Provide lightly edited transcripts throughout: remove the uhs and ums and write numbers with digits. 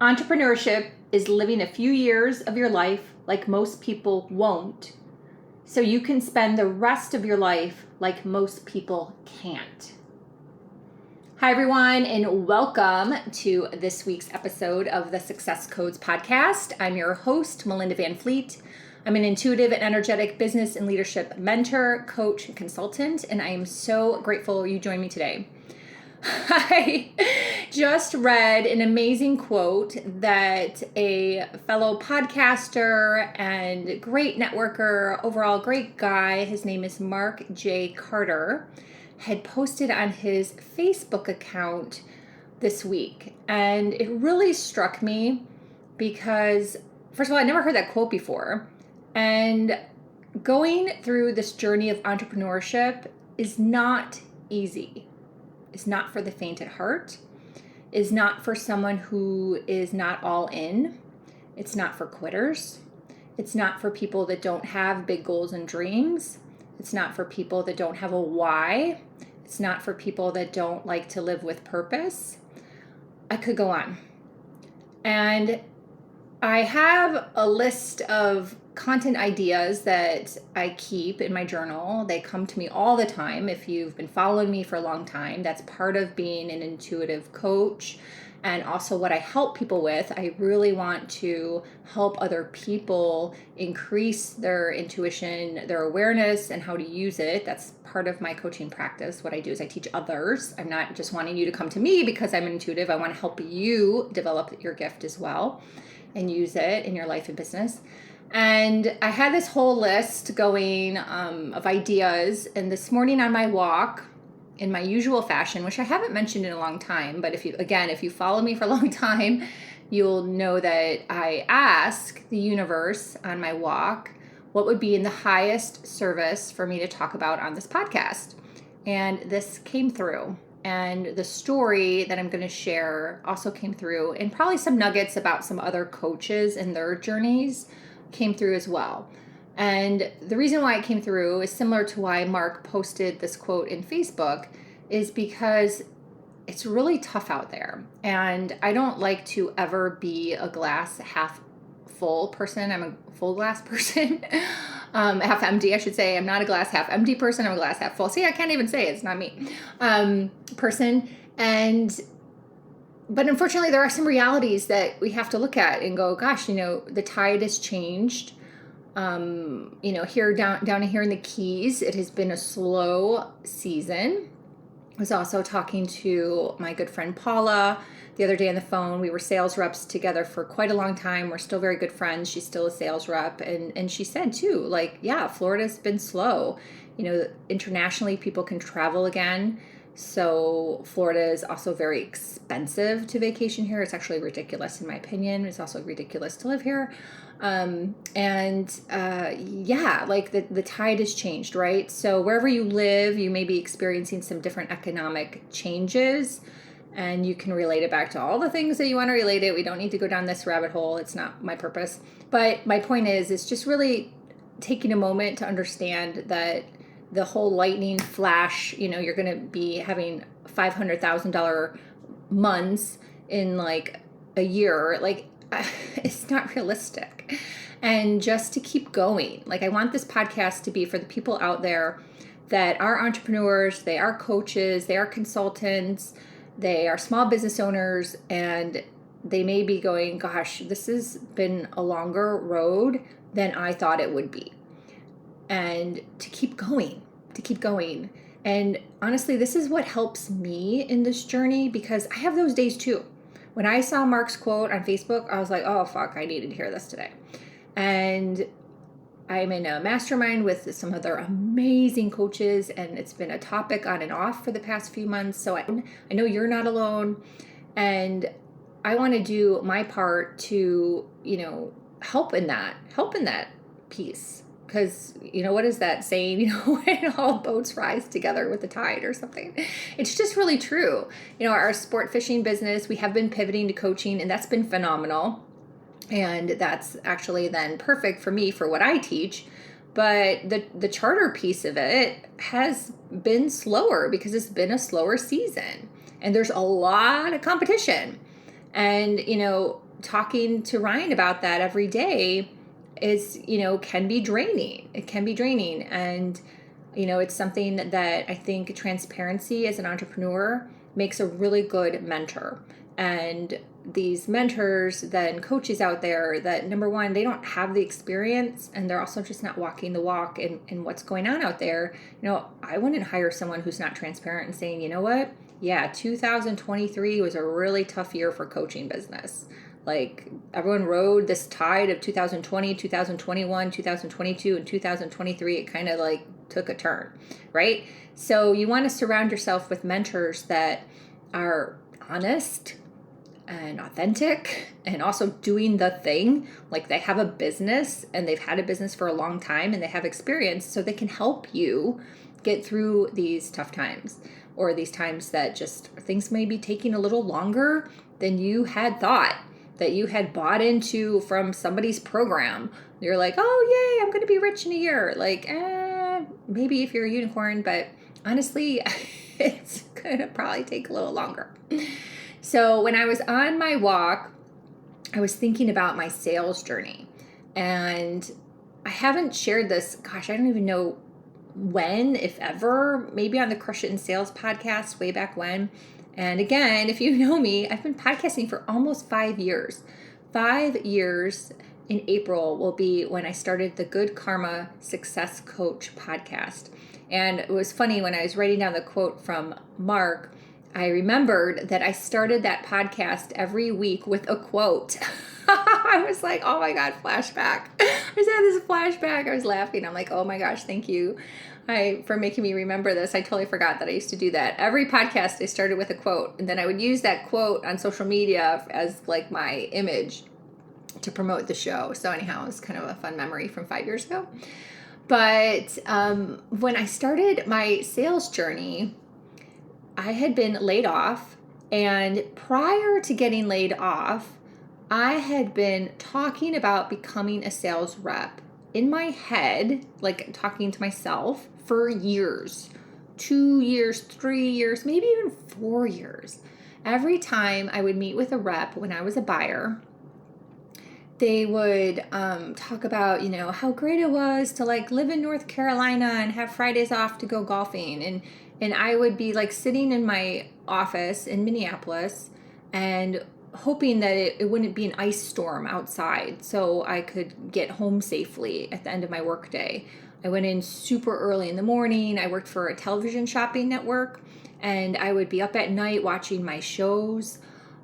Entrepreneurship is living a few years of your life like most people won't, so you can spend the rest of your life like most people can't. Hi, everyone, and welcome to this week's episode of the Success Codes podcast. I'm your host, Melinda Van Fleet. I'm an intuitive and energetic business and leadership mentor, coach, and consultant, and I am so grateful you joined me today. I just read an amazing quote that a fellow podcaster and great networker, overall great guy, his name is Mark J. Carter, had posted on his Facebook account this week. And it really struck me because, first of all, I never heard that quote before. And going through this journey of entrepreneurship is not easy. It's not for the faint at heart. It's not for someone who is not all in. It's not for quitters. It's not for people that don't have big goals and dreams. It's not for people that don't have a why. It's not for people that don't like to live with purpose. I could go on. And I have a list of content ideas that I keep in my journal. They come to me all the time. If you've been following me for a long time, that's part of being an intuitive coach and also what I help people with. I really want to help other people increase their intuition, their awareness, and how to use it. That's part of my coaching practice. What I do is I teach others. I'm not just wanting you to come to me because I'm intuitive. I want to help you develop your gift as well and use it in your life and business. And I had this whole list going of ideas. And this morning on my walk, in my usual fashion, which I haven't mentioned in a long time, but if you follow me for a long time, you'll know that I ask the universe on my walk what would be in the highest service for me to talk about on this podcast. And this came through. And the story that I'm going to share also came through, and probably some nuggets about some other coaches and their journeys came through as well. And the reason why it came through is similar to why Mark posted this quote in Facebook, is because it's really tough out there. And I don't like to ever be a glass half full person. I'm a full glass person. Half empty, I should say. I'm not a glass half empty person. I'm a glass half full. See, I can't even say it. It's not me. Person. But unfortunately, there are some realities that we have to look at and go, gosh, the tide has changed. Here down here in the Keys, it has been a slow season. I was also talking to my good friend Paula the other day on the phone. We were sales reps together for quite a long time. We're still very good friends. She's still a sales rep. And she said too, Florida's been slow. Internationally, people can travel again. So Florida is also very expensive to vacation here. It's actually ridiculous in my opinion. It's also ridiculous to live here. The tide has changed, right? So wherever you live, you may be experiencing some different economic changes, and you can relate it back to all the things that you want to relate it. We don't need to go down this rabbit hole. It's not my purpose. But my point is, it's just really taking a moment to understand that the whole lightning flash, you're going to be having $500,000 months in a year. It's not realistic. And just to keep going, I want this podcast to be for the people out there that are entrepreneurs, they are coaches, they are consultants, they are small business owners, and they may be going, gosh, this has been a longer road than I thought it would be. And to keep going. And honestly, this is what helps me in this journey, because I have those days too. When I saw Mark's quote on Facebook, I was like, oh, fuck, I needed to hear this today. And I'm in a mastermind with some other amazing coaches, and it's been a topic on and off for the past few months. So I know you're not alone. And I want to do my part to, help in that piece. Because, what is that saying, when all boats rise together with the tide or something? It's just really true. Our sport fishing business, we have been pivoting to coaching, and that's been phenomenal. And that's actually then perfect for me for what I teach. But the charter piece of it has been slower because it's been a slower season. And there's a lot of competition. And, talking to Ryan about that every day is, can be draining. It can be draining. And, it's something that I think transparency as an entrepreneur makes a really good mentor. And these mentors, then coaches out there that, number one, they don't have the experience, and they're also just not walking the walk in what's going on out there. I wouldn't hire someone who's not transparent and saying, you know what? Yeah, 2023 was a really tough year for coaching business. Like, everyone rode this tide of 2020, 2021, 2022, and 2023. It kind of like took a turn, right? So you want to surround yourself with mentors that are honest and authentic and also doing the thing. Like, they have a business and they've had a business for a long time and they have experience, so they can help you get through these tough times, or these times that just things may be taking a little longer than you had thought, that you had bought into from somebody's program. You're like, oh, yay, I'm going to be rich in a year. Like, maybe if you're a unicorn, but honestly, it's going to probably take a little longer. So when I was on my walk, I was thinking about my sales journey. And I haven't shared this, gosh, I don't even know when, if ever, maybe on the Crush It in Sales podcast way back when. And again, if you know me, I've been podcasting for almost 5 years. 5 years in April will be when I started the Good Karma Success Coach podcast. And it was funny, when I was writing down the quote from Mark, I remembered that I started that podcast every week with a quote. I was like, oh my God, flashback. I just had this flashback. I was laughing. I'm like, oh my gosh, thank you for making me remember this. I totally forgot that I used to do that. Every podcast I started with a quote, and then I would use that quote on social media as like my image to promote the show. So anyhow, it was kind of a fun memory from 5 years ago. But when I started my sales journey, I had been laid off, and prior to getting laid off, I had been talking about becoming a sales rep in my head, like talking to myself for years, 2 years, 3 years, maybe even 4 years. Every time I would meet with a rep when I was a buyer, they would talk about, how great it was to like live in North Carolina and have Fridays off to go golfing. And I would be like sitting in my office in Minneapolis and hoping that it wouldn't be an ice storm outside so I could get home safely at the end of my workday. I went in super early in the morning. I worked for a television shopping network, and I would be up at night watching my shows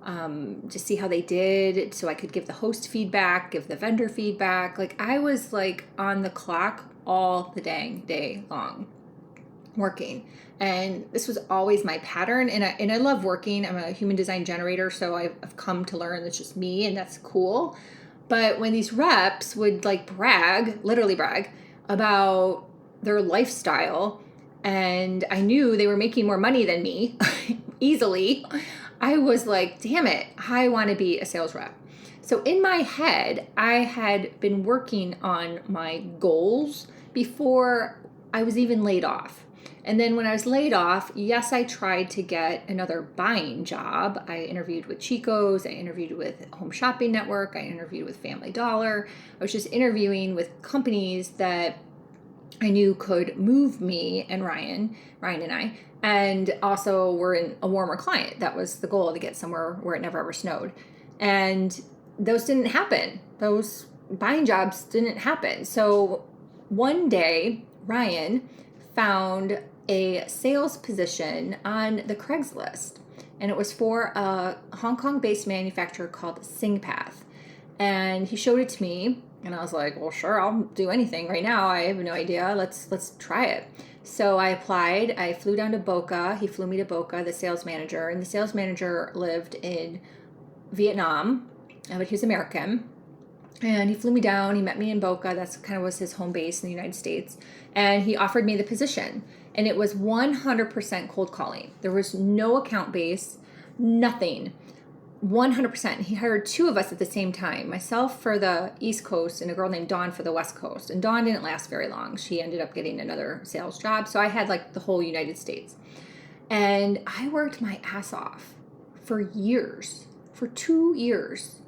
to see how they did, so I could give the host feedback, give the vendor feedback. Like, I was like on the clock all the dang day long working. And this was always my pattern. And I love working. I'm a human design generator, so I've come to learn that's just me, and that's cool. But when these reps would like literally brag about their lifestyle, and I knew they were making more money than me easily, I was like, damn it, I want to be a sales rep. So in my head, I had been working on my goals before I was even laid off. And then when I was laid off, yes, I tried to get another buying job. I interviewed with Chico's, I interviewed with Home Shopping Network, I interviewed with Family Dollar. I was just interviewing with companies that I knew could move me and Ryan and I, and also were in a warmer climate. That was the goal, to get somewhere where it never ever snowed. And those didn't happen. Those buying jobs didn't happen. So one day, Ryan found a sales position on the Craigslist, and it was for a Hong Kong-based manufacturer called SingPath. And he showed it to me, and I was like, well, sure, I'll do anything right now. I have no idea. Let's try it. So I applied. I flew down to Boca. He flew me to Boca, the sales manager, and the sales manager lived in Vietnam, but he was American. And he flew me down. He met me in Boca. That's kind of was his home base in the United States. And he offered me the position. And it was 100% cold calling. There was no account base, nothing. 100%. He hired 2 of us at the same time, myself for the East Coast and a girl named Dawn for the West Coast. And Dawn didn't last very long. She ended up getting another sales job. So I had like the whole United States. And I worked my ass off for years, for 2 years.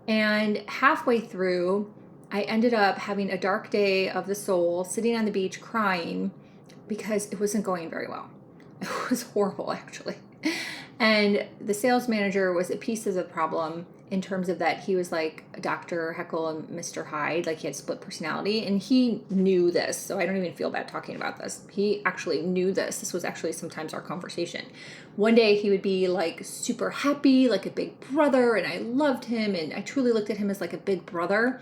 And halfway through, I ended up having a dark day of the soul, sitting on the beach crying because it wasn't going very well. It was horrible, actually. And the sales manager was a piece of the problem in terms of that he was like Dr. Jekyll and Mr. Hyde, like he had split personality, and he knew this. So I don't even feel bad talking about this. He actually knew this. This was actually sometimes our conversation. One day he would be like super happy, like a big brother, and I loved him, and I truly looked at him as like a big brother.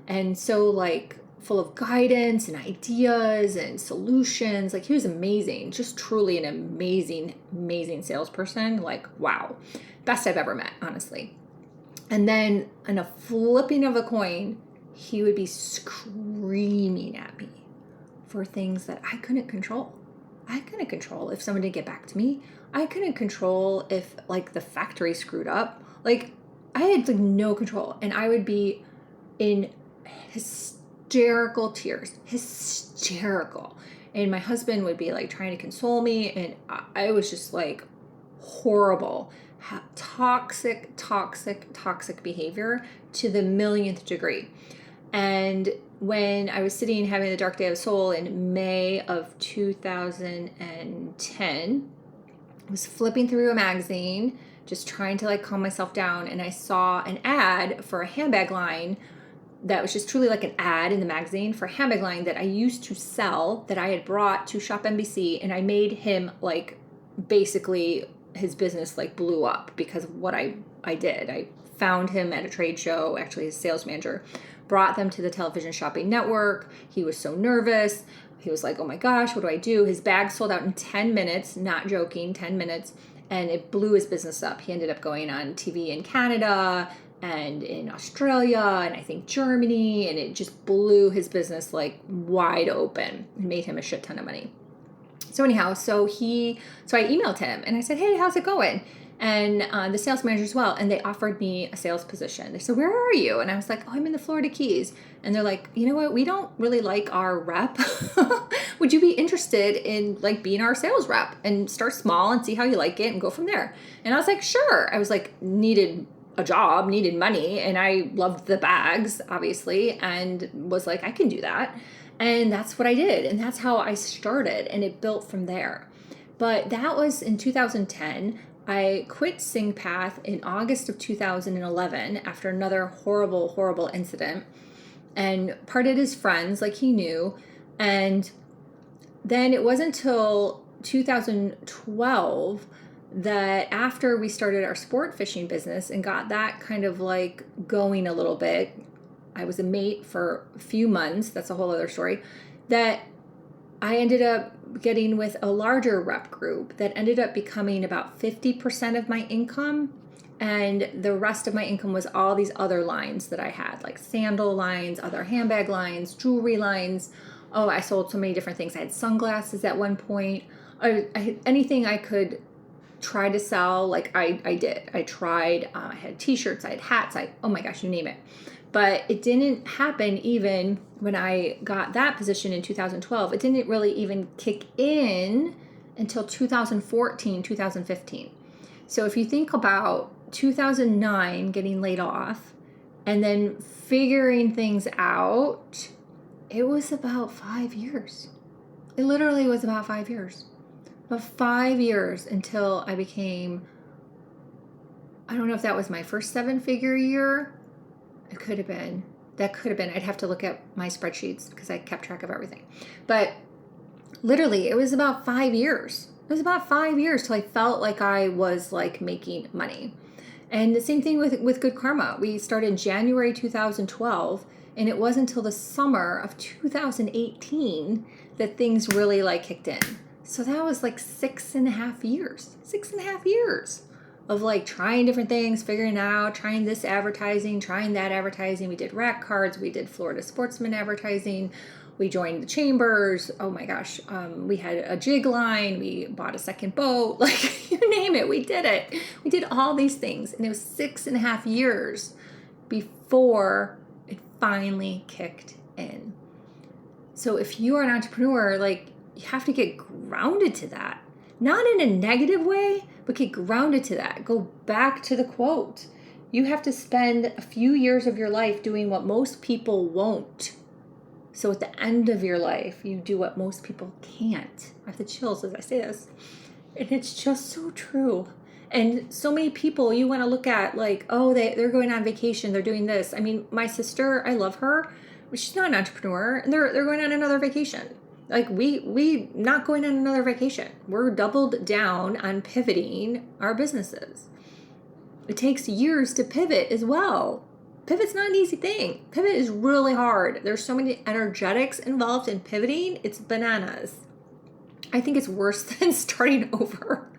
And so like full of guidance and ideas and solutions. Like he was amazing, just truly an amazing salesperson. Like, wow, best I've ever met, honestly. And then on a flipping of a coin, he would be screaming at me for things that I couldn't control. I couldn't control if someone didn't get back to me. I couldn't control if like the factory screwed up. Like I had like no control, and I would be in hysterical tears, hysterical. And my husband would be like trying to console me, and I was just like horrible, toxic behavior to the millionth degree. And when I was sitting having the dark day of the soul in May of 2010, I was flipping through a magazine, just trying to like calm myself down, and I saw an ad for a handbag line that was just truly like an ad in the magazine for a handbag line that I used to sell, that I had brought to Shop NBC, and I made him like basically his business like blew up because of what I did. I found him at a trade show, actually his sales manager, brought them to the television shopping network. He was so nervous. He was like, oh my gosh, what do I do? His bag sold out in 10 minutes, not joking, 10 minutes, and it blew his business up. He ended up going on TV in Canada and in Australia and I think Germany, and it just blew his business like wide open and made him a shit ton of money. So anyhow, so I emailed him and I said, hey, how's it going? And the sales manager as well. And they offered me a sales position. They said, where are you? And I was like, oh, I'm in the Florida Keys. And they're like, you know what? We don't really like our rep. Would you be interested in like being our sales rep and start small and see how you like it and go from there? And I was like, sure. I was like, needed a job, needed money. And I loved the bags, obviously. And was like, I can do that. And that's what I did. And that's how I started. And it built from there. But that was in 2010. I quit SingPath in August of 2011 after another horrible incident, and parted as friends like he knew. And then it wasn't until 2012 that after we started our sport fishing business and got that kind of like going a little bit, I was a mate for a few months, that's a whole other story, that I ended up getting with a larger rep group that ended up becoming about 50% of my income. And the rest of my income was all these other lines that I had, like sandal lines, other handbag lines, jewelry lines. Oh, I sold so many different things. I had sunglasses at one point. Anything I could try to sell, like I did. I tried. I had t-shirts, I had hats, oh my gosh, you name it. But it didn't happen even when I got that position in 2012. It didn't really even kick in until 2014, 2015. So if you think about 2009 getting laid off and then figuring things out, it was about 5 years. It literally was about 5 years. About 5 years until I became, I don't know if that was my first 7-figure year. It could have been. That could have been. I'd have to look at my spreadsheets because I kept track of everything. But literally, it was about 5 years. It was about 5 years till I felt like I was like making money. And the same thing with Good Karma. We started in January 2012, and it wasn't until the summer of 2018 that things really like kicked in. So that was like 6.5 years. 6.5 years. Of like trying different things, figuring out, trying this advertising, trying that advertising. We did rack cards. We did Florida Sportsman advertising. We joined the chambers. Oh my gosh. We had a jig line. We bought a second boat. Like you name it. We did it. We did all these things. And it was 6.5 years before it finally kicked in. So if you are an entrepreneur, like you have to get grounded to that. Not in a negative way, but get grounded to that. Go back to the quote. You have to spend a few years of your life doing what most people won't. So at the end of your life, you do what most people can't. I have the chills as I say this. And it's just so true. And so many people you want to look at like, oh, they're going on vacation. They're doing this. I mean, my sister, I love her, but she's not an entrepreneur. And they're going on another vacation. Like we not going on another vacation. We're doubled down on pivoting our businesses. It takes years to pivot as well. Pivot's not an easy thing. Pivot is really hard. There's so many energetics involved in pivoting. It's bananas. I think it's worse than starting over.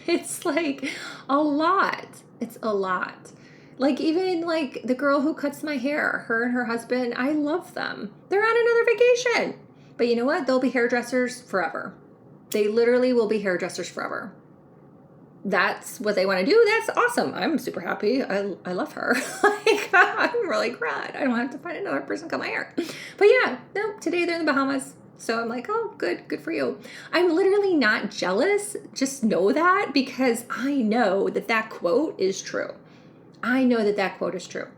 It's like a lot. It's a lot. Like even like the girl who cuts my hair, her and her husband, I love them. They're on another vacation. But you know what? They'll be hairdressers forever. They literally will be hairdressers forever. That's what they want to do. That's awesome. I'm super happy. I love her. Like, I'm really glad. I don't have to find another person to cut my hair. But yeah, no, today they're in the Bahamas. So I'm like, oh, good for you. I'm literally not jealous. Just know that because I know that quote is true. I know that quote is true.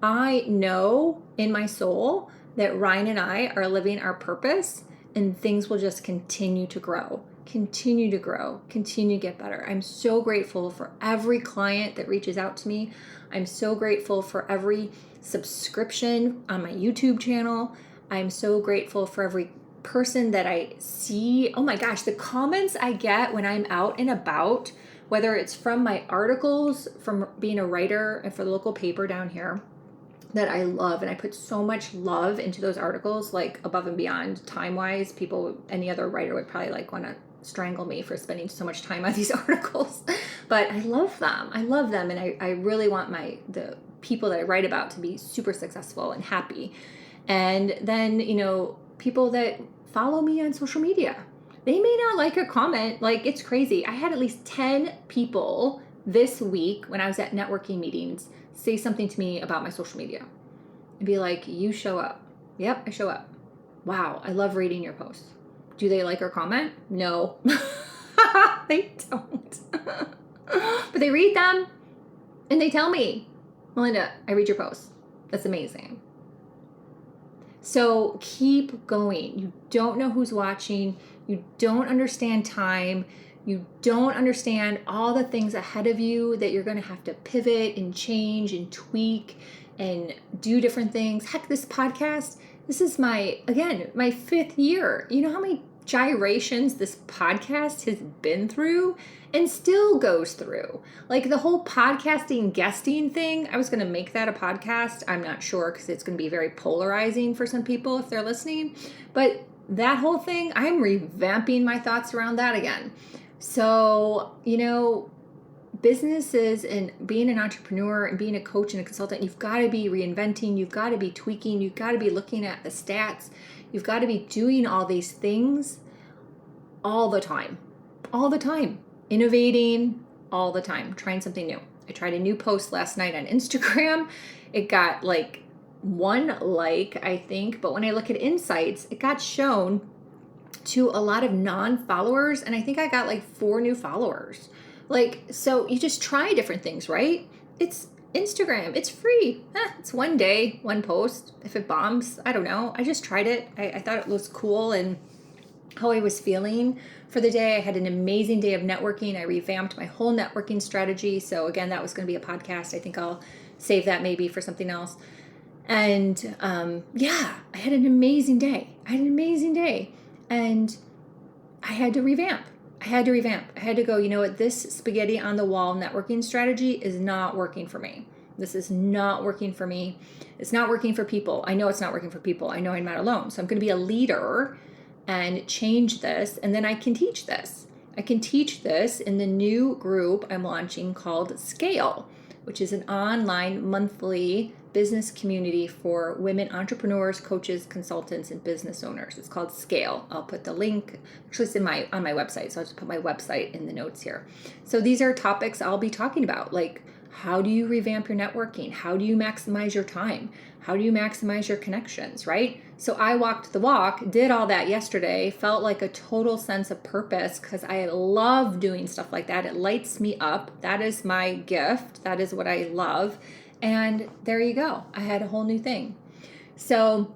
I know in my soul that Ryan and I are living our purpose and things will just continue to grow. Continue to get better. I'm so grateful for every client that reaches out to me. I'm so grateful for every subscription on my YouTube channel. I'm so grateful for every person that I see. Oh my gosh, the comments I get when I'm out and about, whether it's from my articles, from being a writer and for the local paper down here that I love. And I put so much love into those articles, like above and beyond time-wise. People, any other writer would probably like want to strangle me for spending so much time on these articles, but I love them. And I really want the people that I write about to be super successful and happy. And then, people that follow me on social media, they may not like a comment. Like it's crazy. I had at least 10 people this week when I was at networking meetings say something to me about my social media and be like, you show up. Yep, I show up. Wow, I love reading your posts. Do they like or comment? No, they don't. But they read them and they tell me, Melinda, I read your posts. That's amazing. So keep going. You don't know who's watching. You don't understand time. You don't understand all the things ahead of you that you're going to have to pivot and change and tweak and do different things. Heck, this podcast, this is my 5th year. You know how many gyrations this podcast has been through and still goes through? Like the whole podcasting guesting thing, I was going to make that a podcast. I'm not sure because it's going to be very polarizing for some people if they're listening. But that whole thing, I'm revamping my thoughts around that again. So, businesses and being an entrepreneur and being a coach and a consultant, you've got to be reinventing, you've got to be tweaking, you've got to be looking at the stats, you've got to be doing all these things all the time, innovating all the time, trying something new. I tried a new post last night on Instagram. It got like 1 like, I think, but when I look at insights, it got shown to a lot of non-followers, and I think I got like 4 new followers. So you just try different things, right? It's Instagram. It's free. It's 1 day, 1 post. If it bombs, I don't know. I just tried it. I thought it was cool and how I was feeling for the day. I had an amazing day of networking. I revamped my whole networking strategy. So again, that was going to be a podcast. I think I'll save that maybe for something else. And I had an amazing day. And I had to revamp. I had to go, you know what, this spaghetti on the wall networking strategy is not working for me. This is not working for me. It's not working for people. I know it's not working for people. I know I'm not alone. So I'm going to be a leader and change this. And then I can teach this. I can teach this in the new group I'm launching called Scale, which is an online monthly business community for women entrepreneurs, coaches, consultants, and business owners. It's called Scale. I'll put the link, actually it's on my website, so I'll just put my website in the notes here. So these are topics I'll be talking about, like How do you revamp your networking? How do you maximize your time? How do you maximize your connections, right? So I walked the walk, did all that yesterday, felt like a total sense of purpose because I love doing stuff like that. It lights me up. That is my gift. That is what I love. And there you go. I had a whole new thing. So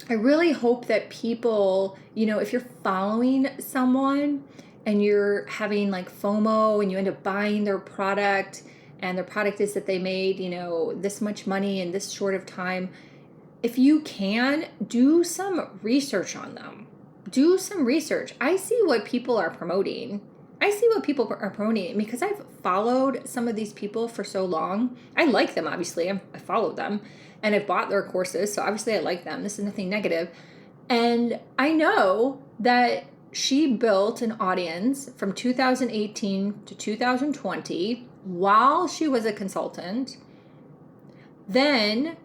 I really hope that people, if you're following someone and you're having like FOMO and you end up buying their product, and their product is that they made, this much money in this short of time, if you can, do some research on them. Do some research. I see what people are promoting. Because I've followed some of these people for so long. I like them, obviously. I followed them and I've bought their courses. So obviously I like them. This is nothing negative. And I know that she built an audience from 2018 to 2020 while she was a consultant. Then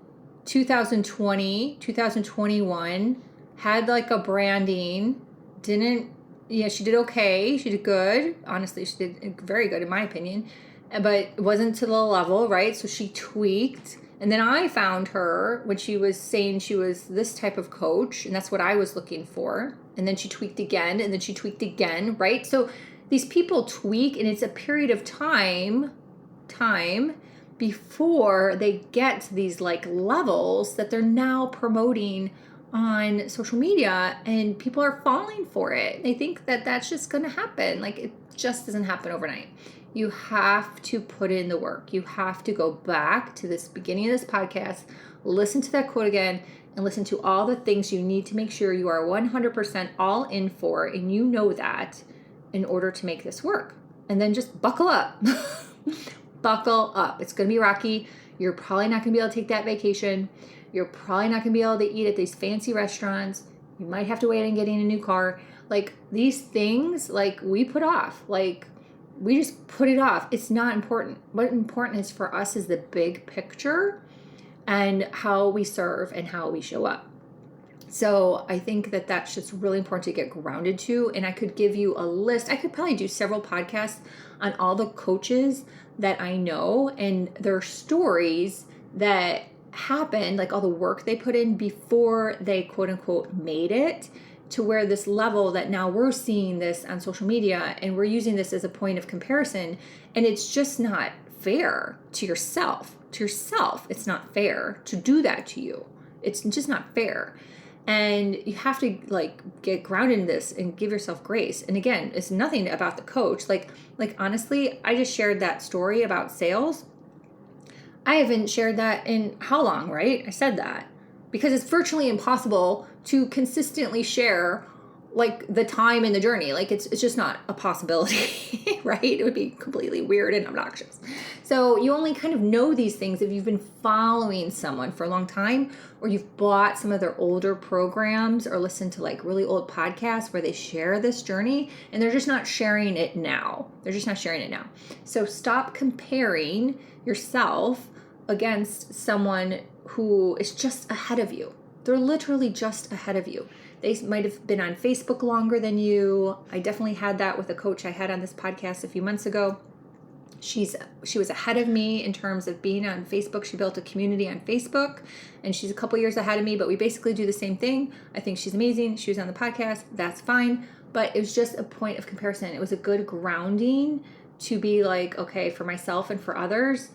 2020, 2021, had like a branding, she did okay. She did good. Honestly, she did very good in my opinion, but it wasn't to the level, right? So she tweaked. And then I found her when she was saying she was this type of coach, and that's what I was looking for. And then she tweaked again, and then she tweaked again, right? So these people tweak, and it's a period of time before they get to these like levels that they're now promoting on social media, and people are falling for it. They think that that's just going to happen. Like, it just doesn't happen overnight. You have to put in the work. You have to go back to this beginning of this podcast, listen to that quote again, and listen to all the things you need to make sure you are 100% all in for, and you know that, in order to make this work. And then just buckle up. Buckle up. It's going to be rocky. You're probably not going to be able to take that vacation. You're probably not going to be able to eat at these fancy restaurants. You might have to wait on getting a new car. Like, these things, like, we put off. Like, we just put it off. It's not important. What important is for us is the big picture and how we serve and how we show up. So I think that that's just really important to get grounded to. And I could give you a list. I could probably do several podcasts on all the coaches that I know and their stories that happened, like all the work they put in before they quote unquote made it to where this level that now we're seeing this on social media and we're using this as a point of comparison. And it's just not fair to yourself. It's not fair to do that to you. It's just not fair. And you have to like get grounded in this and give yourself grace. And again, it's nothing about the coach. Like honestly, I just shared that story about sales. I haven't shared that in how long, right? I said that because it's virtually impossible to consistently share like the time and the journey. Like it's just not a possibility, right? It would be completely weird and obnoxious. So you only kind of know these things if you've been following someone for a long time, or you've bought some of their older programs or listened to like really old podcasts where they share this journey and they're just not sharing it now. So stop comparing yourself against someone who is just ahead of you. They're literally just ahead of you. They might have been on Facebook longer than you. I definitely had that with a coach I had on this podcast a few months ago. She was ahead of me in terms of being on Facebook. She built a community on Facebook, and she's a couple years ahead of me, but we basically do the same thing. I think she's amazing. She was on the podcast. That's fine. But it was just a point of comparison. It was a good grounding to be like, okay, for myself and for others,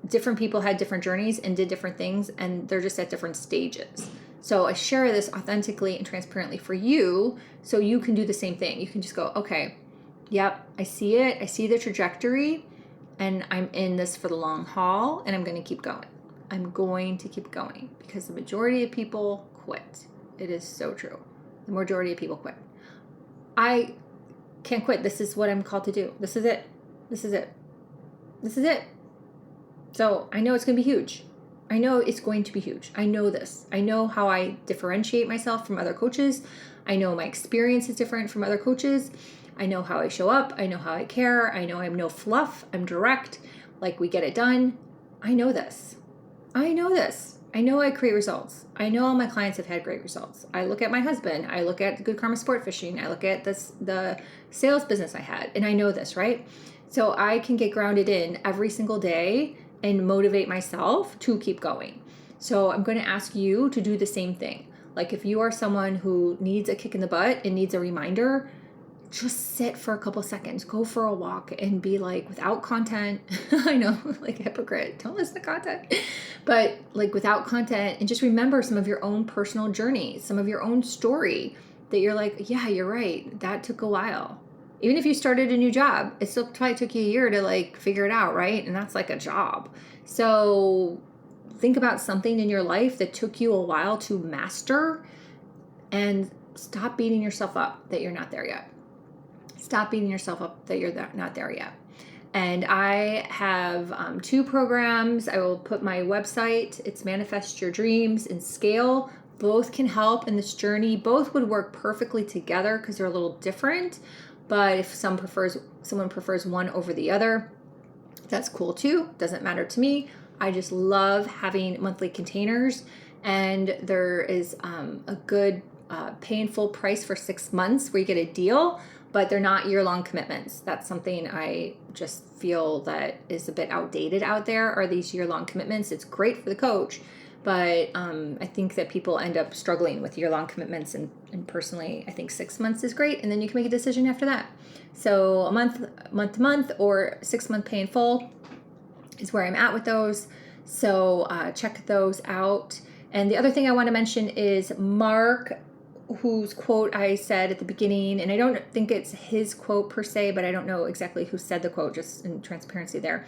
different people had different journeys and did different things, and they're just at different stages. So I share this authentically and transparently for you so you can do the same thing. You can just go, okay, yep, I see it. I see the trajectory, and I'm in this for the long haul, and I'm going to keep going. I'm going to keep going because the majority of people quit. It is so true. The majority of people quit. I can't quit. This is what I'm called to do. This is it. So I know it's going to be huge. I know it's going to be huge. I know this. I know how I differentiate myself from other coaches. I know my experience is different from other coaches. I know how I show up. I know how I care. I know I'm no fluff. I'm direct. Like, we get it done. I know this. I know I create results. I know all my clients have had great results. I look at my husband. I look at Good Karma Sport Fishing. I look at the sales business I had. And I know this, right? so I can get grounded in every single day and motivate myself to keep going. So I'm going to ask you to do the same thing. Like if you are someone who needs a kick in the butt and needs a reminder, just sit for a couple seconds, go for a walk and be like, without content, I know, like a hypocrite, don't listen to content, but like without content, and just remember some of your own personal journey, some of your own story that you're like, yeah, you're right. That took a while. Even if you started a new job, it still probably took you a year to like figure it out, right? And that's like a job. So think about something in your life that took you a while to master and stop beating yourself up that you're not there yet. Stop beating yourself up that you're not there yet. And I have 2 programs. I will put my website. It's Manifest Your Dreams and Scale. Both can help in this journey. Both would work perfectly together because they're a little different. But if someone prefers one over the other, that's cool too. Doesn't matter to me. I just love having monthly containers. And there is a good pay in full price for 6 months where you get a deal, but they're not year-long commitments. That's something I just feel that is a bit outdated out there, are these year-long commitments. It's great for the coach, but I think that people end up struggling with year-long commitments. And personally, I think 6 months is great. And then you can make a decision after that. So a month to month, or 6 month pay in full is where I'm at with those. So check those out. And the other thing I want to mention is Mark, whose quote I said at the beginning, and I don't think it's his quote per se, but I don't know exactly who said the quote, just in transparency there.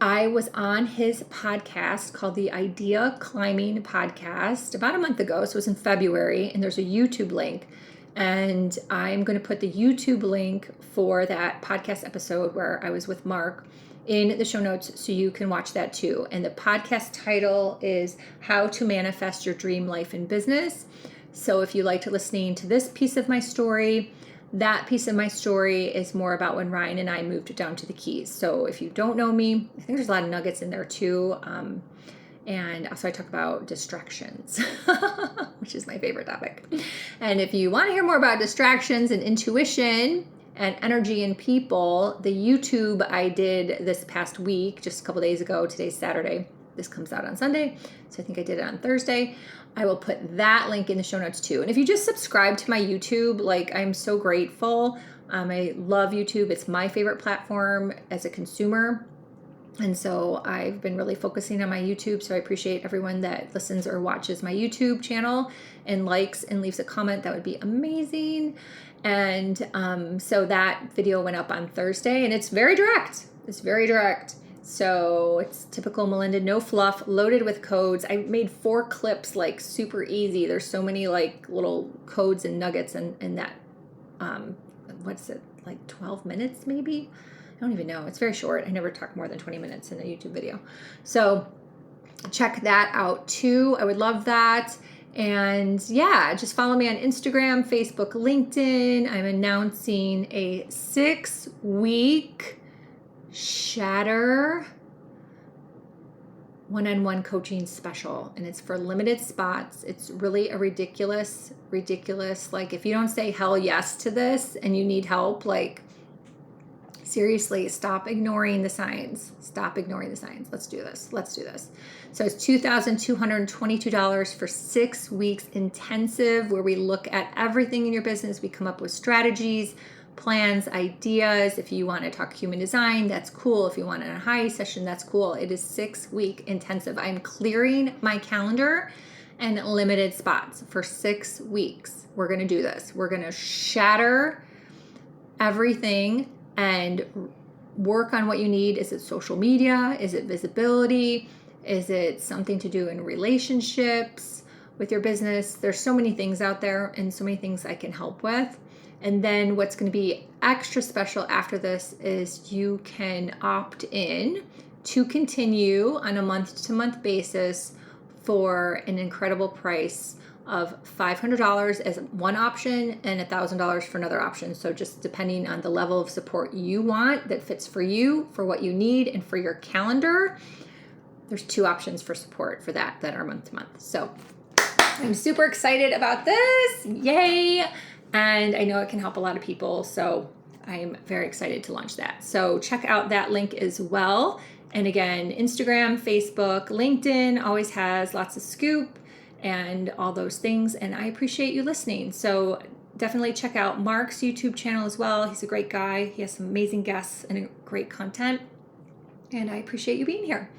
I was on his podcast called the Idea Climbing Podcast about a month ago. So it was in February, and there's a YouTube link. And I'm going to put the YouTube link for that podcast episode where I was with Mark in the show notes so you can watch that too. And the podcast title is How to Manifest Your Dream Life and Business. So if you liked listening to this piece of my story, that piece of my story is more about when Ryan and I moved down to the Keys. So if you don't know me, I think there's a lot of nuggets in there too. And also I talk about distractions, which is my favorite topic. And if you want to hear more about distractions and intuition and energy in people, the YouTube I did this past week, just a couple days ago, today's Saturday, this comes out on Sunday, so I think I did it on Thursday. I will put that link in the show notes too. And if you just subscribe to my YouTube, like, I'm so grateful. I love YouTube. It's my favorite platform as a consumer. And so I've been really focusing on my YouTube. So I appreciate everyone that listens or watches my YouTube channel and likes and leaves a comment. That would be amazing. And so that video went up on Thursday, and it's very direct. It's very direct. So it's typical Melinda, no fluff, loaded with codes. I made 4 clips, like super easy. There's so many like little codes and nuggets in that, what's it, like 12 minutes maybe? I don't even know. It's very short. I never talk more than 20 minutes in a YouTube video. So check that out too. I would love that. And yeah, just follow me on Instagram, Facebook, LinkedIn. I'm announcing a 6-week Shatter one-on-one coaching special, and it's for limited spots. It's really a ridiculous, like, if you don't say hell yes to this and you need help, like, seriously, stop ignoring the signs. Stop ignoring the signs. Let's do this. So it's $2,222 for 6 weeks intensive, where we look at everything in your business. We come up with strategies, plans, ideas. If you want to talk human design, that's cool. If you want a high session, that's cool. It is 6-week intensive. I'm clearing my calendar and limited spots for 6 weeks. We're going to do this. We're going to shatter everything and work on what you need. Is it social media? Is it visibility? Is it something to do in relationships with your business? There's so many things out there and so many things I can help with. And then what's going to be extra special after this is you can opt in to continue on a month-to-month basis for an incredible price of $500 as one option and $1,000 for another option. So just depending on the level of support you want that fits for you, for what you need, and for your calendar, there's 2 options for support for that are month to month. So I'm super excited about this. Yay! And I know it can help a lot of people. So I'm very excited to launch that. So check out that link as well. And again, Instagram, Facebook, LinkedIn always has lots of scoop and all those things. And I appreciate you listening. So definitely check out Mark's YouTube channel as well. He's a great guy. He has some amazing guests and great content. And I appreciate you being here.